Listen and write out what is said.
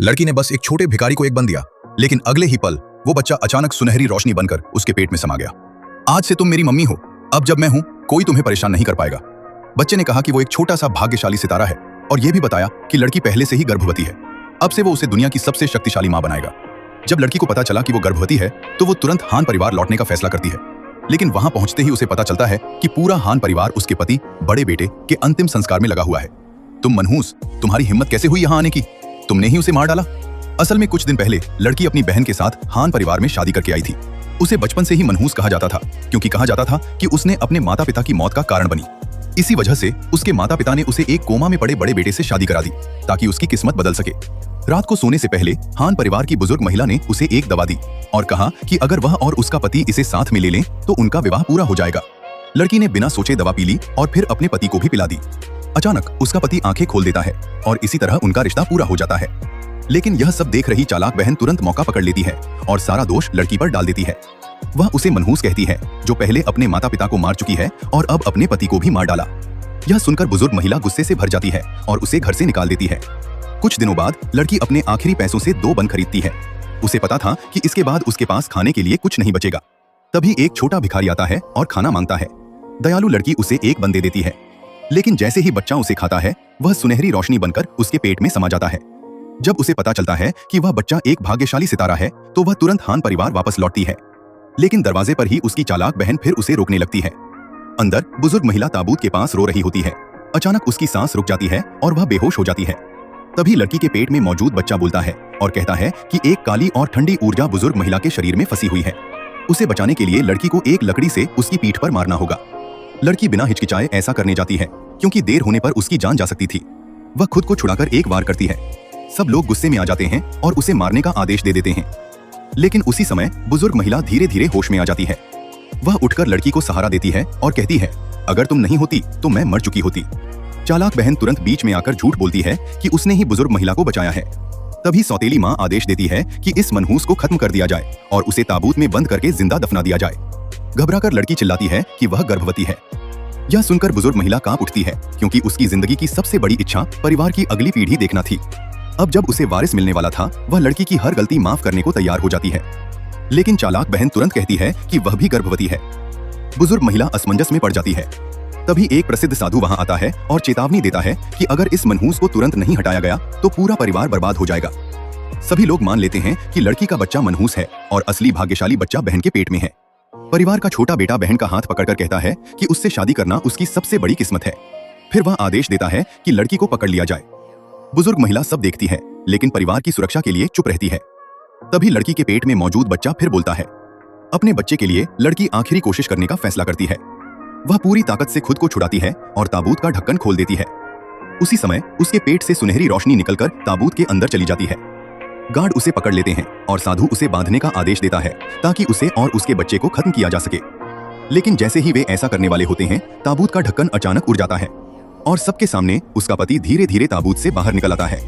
लड़की ने बस एक छोटे भिखारी को एक बन दिया, लेकिन अगले ही पल वो बच्चा अचानक सुनहरी रोशनी बनकर उसके पेट में समा गया। आज से तुम मेरी मम्मी हो, अब जब मैं हूं कोई तुम्हें परेशान नहीं कर पाएगा। बच्चे ने कहा कि वो एक छोटा सा भाग्यशाली सितारा है और यह भी बताया कि लड़की पहले से ही गर्भवती है। अब से वो उसे दुनिया की सबसे शक्तिशाली मां बनाएगा। जब लड़की को पता चला कि वो गर्भवती है तो वो तुरंत हान परिवार लौटने का फैसला करती है, लेकिन वहां पहुंचते ही उसे पता चलता है कि पूरा हान परिवार उसके पति बड़े बेटे के अंतिम संस्कार में लगा हुआ है। तुम मनहूस, तुम्हारी हिम्मत कैसे हुई यहां आने की? तुमने ही उसे मार डाला। असल में कुछ दिन पहले लड़की अपनी बहन के साथ हान परिवार में शादी करके आई थी। उसे बचपन से ही मनहूस कहा जाता था, क्योंकि कहा जाता था कि उसने अपने माता पिता की मौत का कारण बनी। इसी वजह से उसके माता पिता ने उसे एक कोमा में पड़े बड़े बेटे से शादी करा दी ताकि उसकी किस्मत बदल सके। रात को सोने से पहले हान परिवार की बुजुर्ग महिला ने उसे एक दवा दी और कहा कि अगर वह और उसका पति इसे साथ में ले लें तो उनका विवाह पूरा हो जाएगा। लड़की ने बिना सोचे दवा पी ली और फिर अपने पति को भी पिला दी। अचानक उसका पति आंखें खोल देता है और इसी तरह उनका रिश्ता पूरा हो जाता है। लेकिन यह सब देख रही चालाक बहन तुरंत मौका पकड़ लेती है और सारा दोष लड़की पर डाल देती है। वह उसे मनहूस कहती है, जो पहले अपने माता पिता को मार चुकी है और अब अपने पति को भी मार डाला। यह सुनकर बुजुर्ग महिला गुस्से से भर जाती है और उसे घर से निकाल देती है। कुछ दिनों बाद लड़की अपने आखिरी पैसों से 2 बन खरीदती है। उसे पता था कि इसके बाद उसके पास खाने के लिए कुछ नहीं बचेगा। तभी एक छोटा भिखारी आता है और खाना मांगता है। दयालु लड़की उसे एक बन दे देती है, लेकिन जैसे ही बच्चा उसे खाता है वह सुनहरी रोशनी बनकर उसके पेट में समा जाता है। जब उसे पता चलता है कि वह बच्चा एक भाग्यशाली सितारा है तो वह तुरंत हान परिवार वापस लौटती है, लेकिन दरवाजे पर ही उसकी चालाक बहन फिर उसे रोकने लगती है। अंदर बुजुर्ग महिला ताबूत के पास रो रही होती है। अचानक उसकी सांस रुक जाती है और वह बेहोश हो जाती है। तभी लड़की के पेट में मौजूद बच्चा बोलता है और कहता है कि एक काली और ठंडी ऊर्जा बुजुर्ग महिला के शरीर में फंसी हुई है। उसे बचाने के लिए लड़की को एक लकड़ी से उसकी पीठ पर मारना होगा। लड़की बिना हिचकिचाए ऐसा करने जाती है, क्योंकि देर होने पर उसकी जान जा सकती थी। वह खुद को छुड़ाकर एक वार करती है। सब लोग गुस्से में आ जाते हैं और उसे मारने का आदेश दे देते हैं, लेकिन उसी समय बुजुर्ग महिला धीरे धीरे होश में आ जाती है। वह उठकर लड़की को सहारा देती है और कहती है, अगर तुम नहीं होती तो मैं मर चुकी होती। चालाक बहन तुरंत बीच में आकर झूठ बोलती है कि उसने ही बुजुर्ग महिला को बचाया है। तभी सौतेली माँ आदेश देती है कि इस मनहूस को खत्म कर दिया जाए और उसे ताबूत में बंद करके जिंदा दफना दिया जाए। घबराकर लड़की चिल्लाती है कि वह गर्भवती है। यह सुनकर बुजुर्ग महिला कांप उठती है, क्योंकि उसकी जिंदगी की सबसे बड़ी इच्छा परिवार की अगली पीढ़ी देखना थी। अब जब उसे वारिस मिलने वाला था, वह लड़की की हर गलती माफ करने को तैयार हो जाती है, लेकिन चालाक बहन तुरंत कहती है कि वह भी गर्भवती है। बुजुर्ग महिला असमंजस में पड़ जाती है। तभी एक प्रसिद्ध साधु वहां आता है और चेतावनी देता है कि अगर इस मनहूस को तुरंत नहीं हटाया गया तो पूरा परिवार बर्बाद हो जाएगा। सभी लोग मान लेते हैं कि लड़की का बच्चा मनहूस है और असली भाग्यशाली बच्चा बहन के पेट में है। परिवार का छोटा बेटा बहन का हाथ पकड़कर कहता है कि उससे शादी करना उसकी सबसे बड़ी किस्मत है। फिर वह आदेश देता है कि लड़की को पकड़ लिया जाए। बुजुर्ग महिला सब देखती है, लेकिन परिवार की सुरक्षा के लिए चुप रहती है। तभी लड़की के पेट में मौजूद बच्चा फिर बोलता है। अपने बच्चे के लिए लड़की आखिरी कोशिश करने का फैसला करती है। वह पूरी ताकत से खुद को छुड़ाती है और ताबूत का ढक्कन खोल देती है। उसी समय उसके पेट से सुनहरी रोशनी निकलकर ताबूत के अंदर चली जाती है। गार्ड उसे पकड़ लेते हैं और साधु उसे बांधने का आदेश देता है ताकि उसे और उसके बच्चे को खत्म किया जा सके। लेकिन जैसे ही वे ऐसा करने वाले होते हैं, ताबूत का ढक्कन अचानक उड़ जाता है और सबके सामने उसका पति धीरे धीरे ताबूत से बाहर निकल आता है।